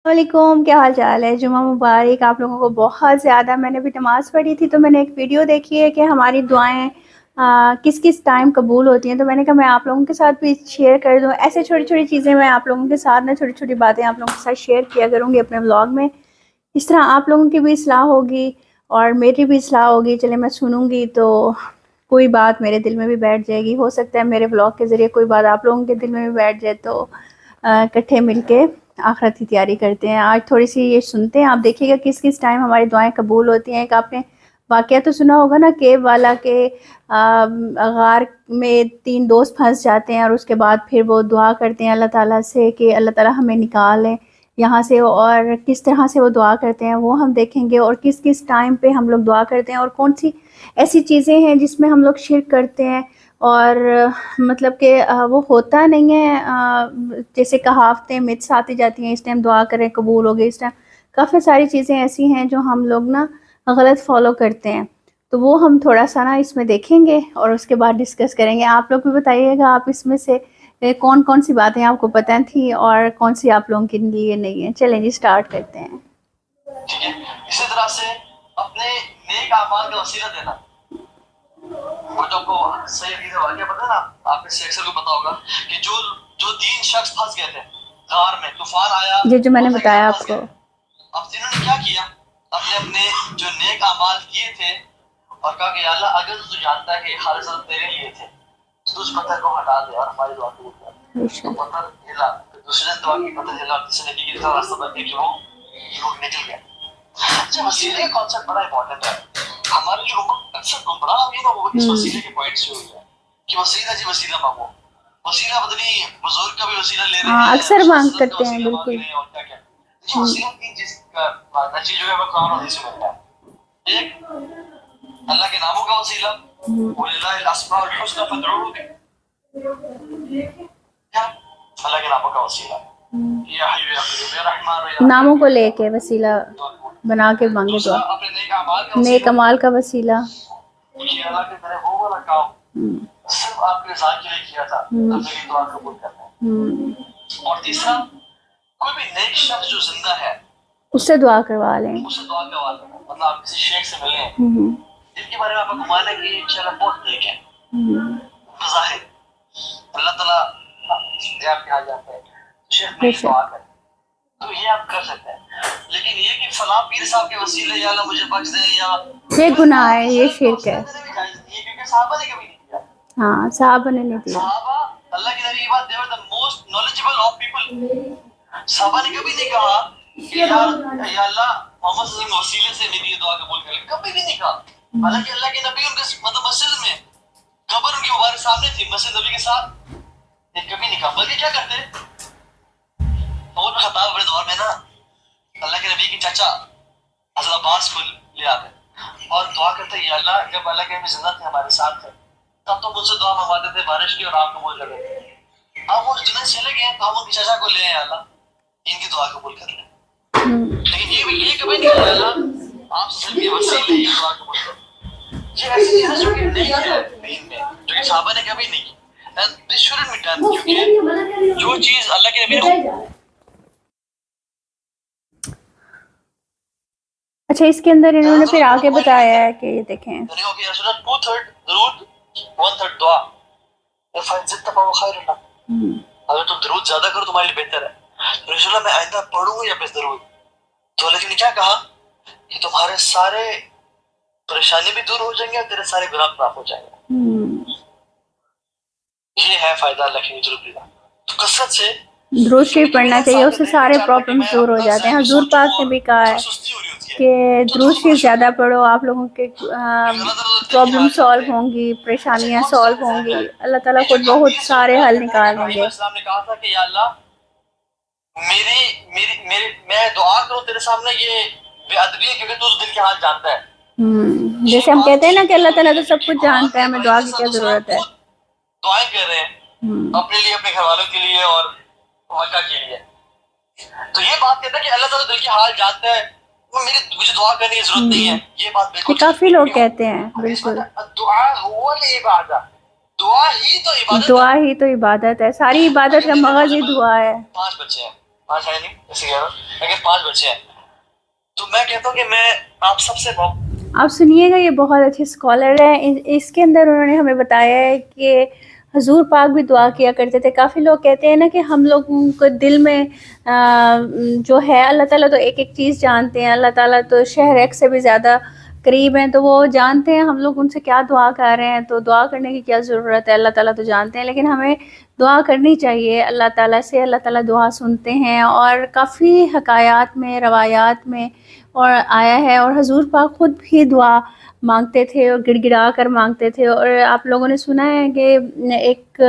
वालेकुम, क्या हाल चाल है। जुम्मा मुबारक आप लोगों को बहुत ज़्यादा। मैंने भी नमाज़ पढ़ी थी तो मैंने एक वीडियो देखी है कि हमारी दुआएं किस किस टाइम कबूल होती हैं, तो मैंने कहा मैं आप लोगों के साथ भी शेयर कर दूं। ऐसे छोटी छोटी चीज़ें मैं आप लोगों के साथ ना, छोटी छोटी बातें आप लोगों के साथ शेयर किया करूँगी अपने व्लॉग में। इस तरह आप लोगों की भी इस्लाह होगी और मेरी भी इस्लाह होगी। चले मैं सुनूंगी तो कोई बात मेरे दिल में भी बैठ जाएगी। हो सकता है मेरे व्लॉग के ज़रिए कोई बात आप लोगों के दिल में भी बैठ जाए, तो इकट्ठे मिलके आखिरत की तैयारी करते हैं। आज थोड़ी सी ये सुनते हैं, आप देखिएगा किस किस टाइम हमारी दुआएं कबूल होती हैं। एक आपने वाक़या तो सुना होगा ना, केव वाला के गार में 3 दोस्त फंस जाते हैं और उसके बाद फिर वो दुआ करते हैं अल्लाह ताला से कि अल्लाह ताला हमें निकालें यहाँ से, और किस तरह से वो दुआ करते हैं वो हम देखेंगे, और किस किस टाइम पे हम लोग दुआ करते हैं और कौन सी ऐसी चीज़ें हैं जिसमें हम लोग शिर्क करते हैं। और मतलब कि वो होता नहीं है, जैसे कहावतें मिथ्स आती जाती हैं, इस टाइम दुआ करें कबूल हो गई, इस टाइम काफ़ी सारी चीज़ें ऐसी हैं जो हम लोग ना गलत फॉलो करते हैं। तो वो हम थोड़ा सा ना इसमें देखेंगे और उसके बाद डिस्कस करेंगे। आप लोग भी बताइएगा आप इसमें से कौन कौन सी बातें आपको पता थी और कौन सी आप लोगों के लिए नहीं है। चलें जी, स्टार्ट करते हैं। ठीक है, इसी तरह से अपने नेक अमाल का वसीला देना। वो तो को सही हदीस वाक़या पता है ना, आपने अक्सर को पता होगा कि जो 3 शख्स फंस गए थे गार में, तूफान आया, जो मैंने बताया आपको। अब तीनों ने क्या किया, अपने अपने जो नेक अमाल किए थे और कहा कि या अल्लाह अगर तू जानता है कि खालिस तेरे लिए थे तो उस पत्थर को हटा दे और हमारी दुआ कबूल कर। तो पत्थर हिला, दूसरे ने दुआ की, पत्थर हिला, तीसरे ने की रास्ता बंद किया, वो निकल गया। अच्छा, वसीले का कॉन्सेप्ट बड़ा इंपॉर्टेंट है। हमारे जो अक्सर गुमराह हुई ना, वो इस वसीले के पॉइंट से हुई है कि वसीला जी वसीला मांगो, वसीला बदली बुजुर्ग का भी वसीला ले रहे हैं, अक्सर मांग करते हैं बिल्कुल। और क्या क्या जो वसीला की जिसका नतीजा जो है वो कुरान और हदीस में मिलता है। एक अल्लाह के नामों का वसीला, वलिल्लाहिल अस्माउल हुस्ना फदऊहु बिह, अल्लाह के नामों का वसीला, या हय्यु या क़य्यूम या रहमान या नामों को लेके वसीला बना के मांगे दुआ। नेक अमाल का वसीला, अल्लाह के तरह वो वाला काम सिर्फ आपके रज़ा के लिए किया था, तो मेरी दुआ कबूल करना है। और तीसरा, कोई भी नेक शख्स जो जिंदा है उससे दुआ करवा लें, उससे दुआ करवा लेना। मतलब आप किसी शेख से मिले जिनके बारे में आपको गुमान है कि इंशाल्लाह बहुत नेक है, बज़ाहिर अल्लाह ताला आपके हाल जानता है, शेख मेरी दुआ करे, तो ये आप कर सकते हैं। लेकिन ये कि फलां पीर साहब के वसीले या अल्लाह मुझे बख्श दे, या ये गुनाह है, ये शिर्क है। ये क्योंकि साहबा ने कभी नहीं किया। हाँ, साहबा ने नहीं दिया। साहबा अल्लाह के नबी बात, they were the most knowledgeable of people. साहबा ने कभी नहीं कहा कि या अल्लाह मोहम्मद सल्लल्लाहु अलैहि वसल्लम वसीले से मेरी ये दुआ कबूल कर ले, कभी भी नहीं कहा। हालांकि अल्लाह के नबी उनके मतलब मस्जिद में कब्र उनकी मुबारक सामने थी, मस्जिद नबी के साथ, ये कभी नहीं कहा। बल्कि क्या करते, उमर खत्ताब अपने दौर में ना अल्लाह के नबी की चाचा हज़रत अब्बास को ले आते और दुआ करते, या अल्लाह जब अल्लाह के नबी जिंदा थे हमारे साथ थे तब तो मुझसे दुआ मंगवाते थे बारिश की और आप कबूल कर लेते। अब वो दुनिया चले गए तो हम उनकी चाचा को ले आए, अल्लाह इनकी दुआ कबूल कर ले। लेकिन ये कभी नहीं कहा अल्लाह आप सबके वसीले ही दुआ कबूल कर। ये ऐसी चीज है जो कि नहीं है दीन में, जो कि सहाबा ने कभी नहीं की, and this shouldn't be done, क्योंकि जो चीज अल्लाह के नबी ने। अच्छा, इसके अंदर इन्होंने फिर आगे बताया है कि ये देखें, 2/3 दरूद 1/3 दुआ, अगर तुम दरूद ज्यादा करो तुम्हारे लिए बेहतर है। तो रसूलुल्लाह मैं आइंदा पढ़ूंगा या बस दरूद, तो लेकिन क्या कहा कि तुम्हारे सारे परेशानी भी दूर हो जाएंगे और तेरे सारे गुनाह माफ हो जाएंगे। ये है फायदा अल्लाह की दरूद का। तो कसरत से दुरूद शरीफ पढ़ना चाहिए, उससे सारे प्रॉब्लम्स दूर हो जाते हैं। हुजूर पाक ने भी कहा है कि दुरूद शरीफ ज़्यादा पढ़ो, आप लोगों के प्रॉब्लम सॉल्व होंगी, परेशानियां सॉल्व होंगी, अल्लाह ताला खुद बहुत सारे हल निकाल देंगे। इस्लाम ने कहा था कि या अल्लाह मैं दुआ करूं तेरे सामने, ये बेअदबी है क्योंकि तू दिल के हाल जानता है। जैसे हम कहते हैं ना कि अल्लाह ताला तो सब कुछ जानता है, हमें दुआ की क्या जरूरत है। दुआएं कर रहे हैं अपने लिए, अपने घर वालों के लिए और मक्का के लिए। तो ये बात कहता है कि अल्लाह ताला दिल के हाल जानता है, मुझे दुआ करने की जरूरत नहीं है। ये बात बिल्कुल काफी लोग कहते हैं, बिल्कुल दुआ हुवल इबादत, दुआ ही तो इबादत है। दुआ ही तो इबादत है, सारी इबादत का मगज ही दुआ है। 5 बच्चे हैं, 5 है नहीं, ऐसे कह रहा हूँ, लेकिन 5 बच्चे हैं। तो मैं कहता हूँ कि मैं आप सबसे आप सुनिएगा, ये बहुत अच्छे स्कॉलर हैं। इसके अंदर उन्होंने हमें बताया है कि हुजूर पाक भी दुआ किया करते थे। काफ़ी लोग कहते हैं ना कि हम लोग को दिल में जो है, अल्लाह ताला तो एक एक चीज़ जानते हैं, अल्लाह ताला तो शहर एक से भी ज़्यादा करीब हैं, तो वो जानते हैं हम लोग उनसे क्या दुआ कर रहे हैं, तो दुआ करने की क्या ज़रूरत है, अल्लाह ताला तो जानते हैं। लेकिन हमें दुआ करनी चाहिए अल्लाह ताला से, अल्लाह ताला दुआ सुनते हैं। और काफ़ी हकायात में, रवायात में और आया है, और हुजूर पाक खुद भी दुआ मांगते थे और गिड़गिड़ा कर मांगते थे। और आप लोगों ने सुना है कि एक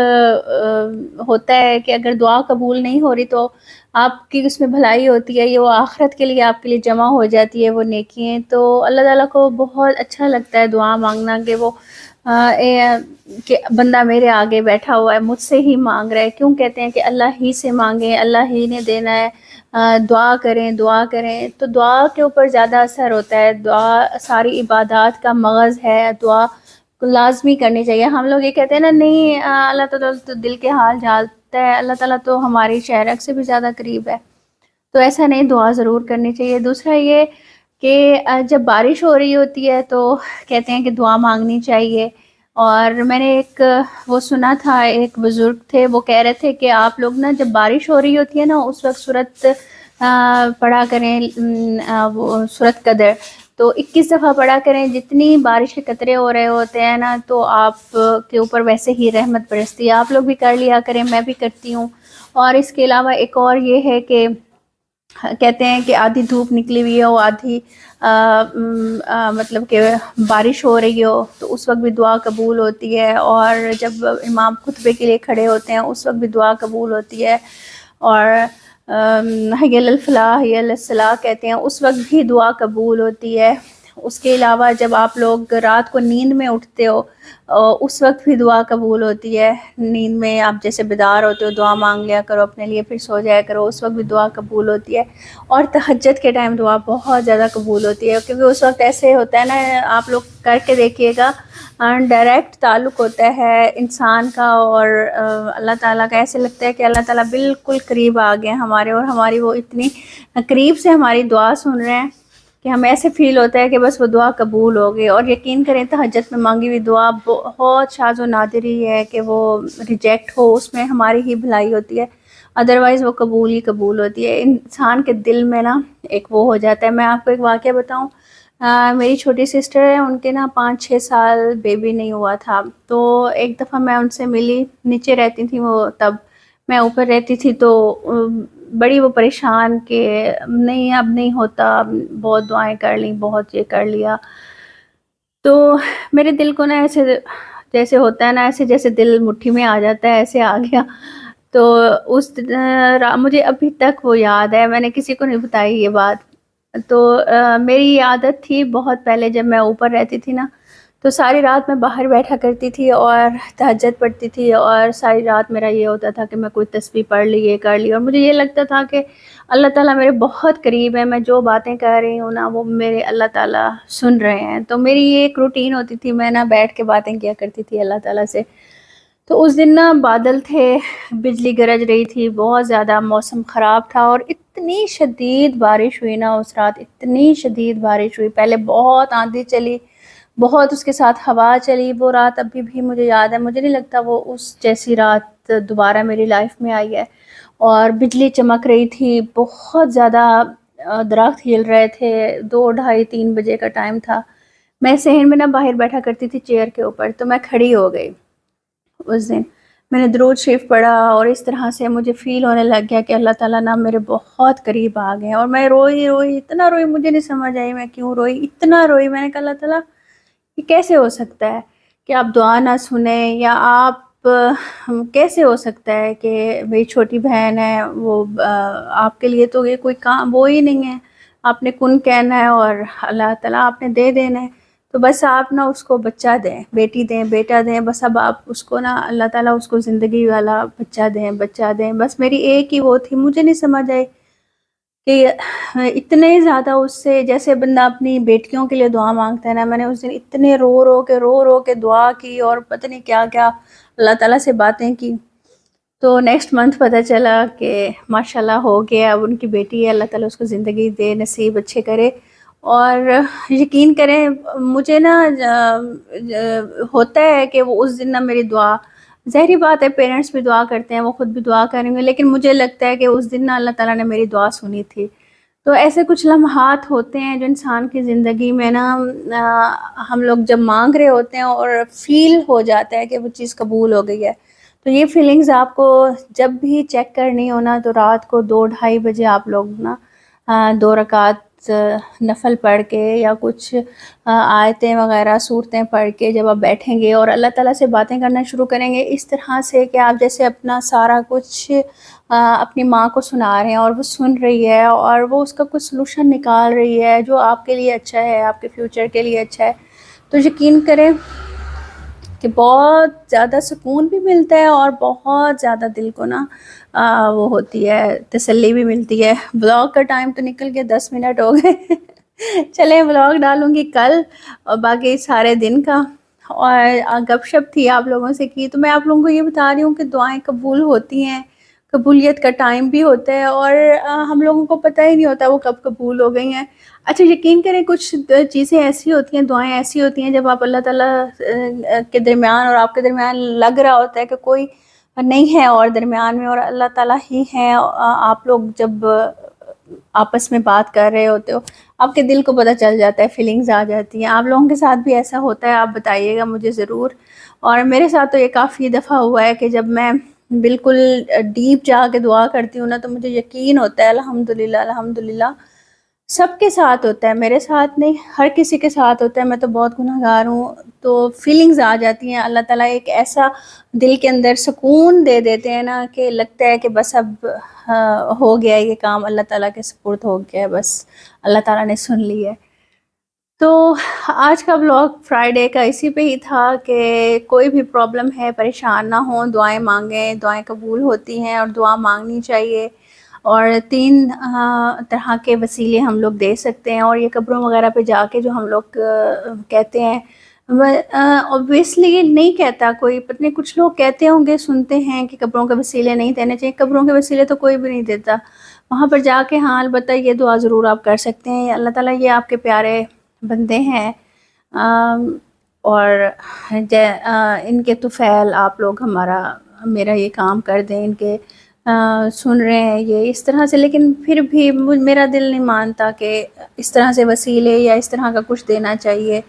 होता है कि अगर दुआ कबूल नहीं हो रही तो आपकी उसमें भलाई होती है, ये वो आखिरत के लिए आपके लिए जमा हो जाती है वो नेकियां। तो अल्लाह ताला को बहुत अच्छा लगता है दुआ मांगना, कि वो कि बंदा मेरे आगे बैठा हुआ है, मुझसे ही मांग रहा है। क्यों कहते हैं कि अल्लाह ही से मांगें, अल्लाह ही ने देना है, दुआ करें, दुआ करें। तो दुआ के ऊपर ज़्यादा असर होता है। दुआ सारी इबादत का मग़ज़ है, दुआ को लाजमी करनी चाहिए। हम लोग ये कहते हैं ना, नहीं अल्लाह ताला तो दिल के हाल जानता है, अल्लाह ताला तो हमारी शहरक से भी ज़्यादा करीब है। तो ऐसा नहीं, दुआ ज़रूर करनी चाहिए। दूसरा ये कि जब बारिश हो रही होती है तो कहते हैं कि दुआ मांगनी चाहिए। और मैंने एक वो सुना था, एक बुज़ुर्ग थे, वो कह रहे थे कि आप लोग ना जब बारिश हो रही होती है ना, उस वक्त सूरत पढ़ा करें, वो सूरत कदर तो 21 दफ़ा पढ़ा करें। जितनी बारिश के कतरे हो रहे होते हैं ना, तो आप के ऊपर वैसे ही रहमत बरसती है। आप लोग भी कर लिया करें, मैं भी करती हूँ। और इसके अलावा एक और ये है कि कहते हैं कि आधी धूप निकली हुई हो, आधी मतलब कि बारिश हो रही हो, तो उस वक्त भी दुआ कबूल होती है। और जब इमाम खुतबे के लिए खड़े होते हैं, उस वक्त भी दुआ कबूल होती है। और हय्य अलल फलाह, हय्य अलस सलाह कहते हैं, उस वक्त भी दुआ कबूल होती है। उसके अलावा जब आप लोग रात को नींद में उठते हो, उस वक्त भी दुआ कबूल होती है। नींद में आप जैसे बेदार होते हो, दुआ मांग लिया करो अपने लिए, फिर सो जाया करो, उस वक्त भी दुआ कबूल होती है। और तहज्जुद के टाइम दुआ बहुत ज़्यादा कबूल होती है, क्योंकि उस वक्त ऐसे होता है ना, आप लोग करके देखिएगा, डायरेक्ट ताल्लुक़ होता है इंसान का और अल्लाह ताला का। ऐसे लगता है कि अल्लाह ताला बिल्कुल करीब आ गए हमारे, और हमारी वो इतनी करीब से हमारी दुआ सुन रहे हैं कि हमें ऐसे फ़ील होता है कि बस वो दुआ कबूल हो गई। और यकीन करें, तहज्जुद में मांगी हुई दुआ बहुत शाज़ व नादिर ही है कि वो रिजेक्ट हो, उसमें हमारी ही भलाई होती है, अदरवाइज़ वो कबूल ही कबूल होती है। इंसान के दिल में ना एक वो हो जाता है। मैं आपको एक वाक़या बताऊँ, मेरी छोटी सिस्टर है, उनके ना 5-6 साल बेबी नहीं हुआ था। तो एक दफ़ा मैं उनसे मिली, नीचे रहती थी वो तब, मैं ऊपर रहती थी। तो बड़ी वो परेशान कि नहीं अब नहीं होता, बहुत दुआएं कर ली, बहुत ये कर लिया। तो मेरे दिल को ना ऐसे जैसे होता है ना, ऐसे जैसे दिल मुट्ठी में आ जाता है, ऐसे आ गया। तो उस मुझे अभी तक वो याद है, मैंने किसी को नहीं बताई ये बात। तो मेरी आदत थी बहुत पहले, जब मैं ऊपर रहती थी ना, तो सारी रात मैं बाहर बैठा करती थी और तहज्जुद पढ़ती थी। और सारी रात मेरा ये होता था कि मैं कोई तस्बीह पढ़ ली, ये कर ली, और मुझे ये लगता था कि अल्लाह ताला मेरे बहुत करीब है, मैं जो बातें कर रही हूँ ना, वो मेरे अल्लाह ताला सुन रहे हैं। तो मेरी ये एक रूटीन होती थी, मैं ना बैठ के बातें किया करती थी अल्लाह ताला से। तो उस दिन ना बादल थे, बिजली गरज रही थी, बहुत ज़्यादा मौसम ख़राब था, और इतनी शदीद बारिश हुई ना उस रात, इतनी शदीद बारिश हुई। पहले बहुत आंधी चली, बहुत उसके साथ हवा चली। वो रात अभी भी मुझे याद है, मुझे नहीं लगता वो उस जैसी रात दोबारा मेरी लाइफ में आई है। और बिजली चमक रही थी, बहुत ज़्यादा दरख्त हिल रहे थे। 2, ढाई, 3 बजे का टाइम था। मैं सहन में ना बाहर बैठा करती थी चेयर के ऊपर, तो मैं खड़ी हो गई उस दिन। मैंने दुरूद शरीफ पढ़ा, और इस तरह से मुझे फ़ील होने लग गया कि अल्लाह ताला ना मेरे बहुत करीब आ गए हैं। और मैं रोई रोई, इतना रोई, मुझे नहीं समझ आई मैं क्यों रोई, इतना रोई। मैंने कहा अल्लाह ताला, ये कैसे हो सकता है कि आप दुआ ना सुने, या आप कैसे हो सकता है कि मेरी छोटी बहन है वो आपके लिए तो ये कोई काम वो ही नहीं है, आपने कुन कहना है और अल्लाह ताला आपने दे देना है। तो बस आप ना उसको बच्चा दें, बेटी दें, बेटा दें, बस अब आप उसको ना अल्लाह ताला उसको ज़िंदगी वाला बच्चा दें, बच्चा दें। बस मेरी एक ही वो थी। मुझे नहीं समझ आई कि इतने ज़्यादा उससे, जैसे बंदा अपनी बेटियों के लिए दुआ मांगता है ना, मैंने उस दिन इतने रो रो के दुआ की, और पता नहीं क्या क्या अल्लाह ताला से बातें की। تو نیکسٹ منتھ پتہ چلا کہ ماشاءاللہ ہو گیا، اب ان کی بیٹی ہے، اللہ تعالیٰ اس کو زندگی دے، نصیب اچھے کرے. اور یقین کریں مجھے نا ہوتا ہے کہ وہ اس دن نا میری دعا، ظاہری بات ہے پیرنٹس بھی دعا کرتے ہیں، وہ خود بھی دعا کریں گے، لیکن مجھے لگتا ہے کہ اس دن نا اللہ تعالیٰ نے میری دعا سنی تھی. تو ایسے کچھ لمحات ہوتے ہیں جو انسان کی زندگی میں نا ہم لوگ جب مانگ رہے ہوتے ہیں اور فیل ہو جاتا ہے کہ وہ چیز قبول ہو گئی ہے. تو یہ فیلنگز آپ کو جب بھی چیک کرنی ہو نا، تو رات کو 2-2:30 بجے آپ لوگ نا 2 رکعت نفل پڑھ کے یا کچھ آیتیں وغیرہ صورتیں پڑھ کے جب آپ بیٹھیں گے اور اللہ تعالیٰ سے باتیں کرنا شروع کریں گے اس طرح سے کہ آپ جیسے اپنا سارا کچھ اپنی ماں کو سنا رہے ہیں اور وہ سن رہی ہے اور وہ اس کا کچھ سلوشن نکال رہی ہے جو آپ کے لیے اچھا ہے، آپ کے فیوچر کے لیے اچھا ہے، تو یقین کریں کہ بہت زیادہ سکون بھی ملتا ہے اور بہت زیادہ دل کو نا وہ ہوتی ہے، تسلی بھی ملتی ہے. بلاگ کا ٹائم تو نکل گیا، 10 منٹ ہو گئے. چلیں بلاگ ڈالوں گی کل اور باقی سارے دن کا، اور گپ شپ تھی آپ لوگوں سے کی. تو میں آپ لوگوں کو یہ بتا رہی ہوں کہ دعائیں قبول ہوتی ہیں، قبولیت کا ٹائم بھی ہوتا ہے اور ہم لوگوں کو پتہ ہی نہیں ہوتا وہ کب قبول ہو گئی ہیں. اچھا یقین کریں کچھ چیزیں ایسی ہوتی ہیں، دعائیں ایسی ہوتی ہیں جب آپ اللہ تعالیٰ کے درمیان اور آپ کے درمیان لگ رہا ہوتا ہے کہ کوئی نہیں ہے اور درمیان میں، اور اللہ تعالیٰ ہی ہیں. آپ لوگ جب آپس میں بات کر رہے ہوتے ہو آپ کے دل کو پتہ چل جاتا ہے، فیلنگز آ جاتی ہیں. آپ لوگوں کے ساتھ بھی ایسا ہوتا ہے؟ آپ بتائیے گا مجھے ضرور. اور میرے ساتھ تو یہ کافی دفعہ ہوا ہے کہ جب میں بالکل ڈیپ جا کے دعا کرتی ہوں نا تو مجھے یقین ہوتا ہے الحمدللہ الحمدللہ. سب کے ساتھ ہوتا ہے، میرے ساتھ نہیں، ہر کسی کے ساتھ ہوتا ہے. میں تو بہت گنہگار ہوں، تو فیلنگز آ جاتی ہیں. اللہ تعالیٰ ایک ایسا دل کے اندر سکون دے دیتے ہیں نا کہ لگتا ہے کہ بس اب ہو گیا یہ کام، اللہ تعالیٰ کے سپرد ہو گیا ہے، بس اللہ تعالیٰ نے سن لی ہے. تو آج کا بلاگ فرائیڈے کا اسی پہ ہی تھا کہ کوئی بھی پرابلم ہے پریشان نہ ہوں، دعائیں مانگیں، دعائیں قبول ہوتی ہیں اور دعا مانگنی چاہیے. اور 3 طرح کے وسیلے ہم لوگ دے سکتے ہیں، اور یہ قبروں وغیرہ پہ جا کے جو ہم لوگ کہتے ہیں، اوبویسلی نہیں کہتا کوئی، پتہ نہیں کچھ لوگ کہتے ہوں گے، سنتے ہیں کہ قبروں کے وسیلے نہیں دینے چاہیے. قبروں کے وسیلے تو کوئی بھی نہیں دیتا. وہاں پر جا کے ہاں البتہ یہ دعا ضرور آپ کر سکتے ہیں، اللہ تعالیٰ یہ آپ کے پیارے بندے ہیں اور ان کے طفیل آپ لوگ میرا یہ کام کر دیں، ان کے سن رہے ہیں یہ اس طرح سے. لیکن پھر بھی میرا دل نہیں مانتا کہ اس طرح سے وسیلے یا اس طرح کا کچھ دینا چاہیے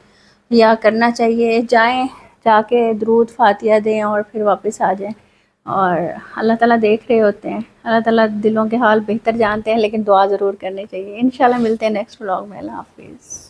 یا کرنا چاہیے. جائیں، جا کے درود فاتحہ دیں اور پھر واپس آ جائیں. اور اللہ تعالیٰ دیکھ رہے ہوتے ہیں، اللہ تعالیٰ دلوں کے حال بہتر جانتے ہیں، لیکن دعا ضرور کرنی چاہیے. انشاءاللہ ملتے ہیں نیکسٹ ولاگ میں. اللہ حافظ.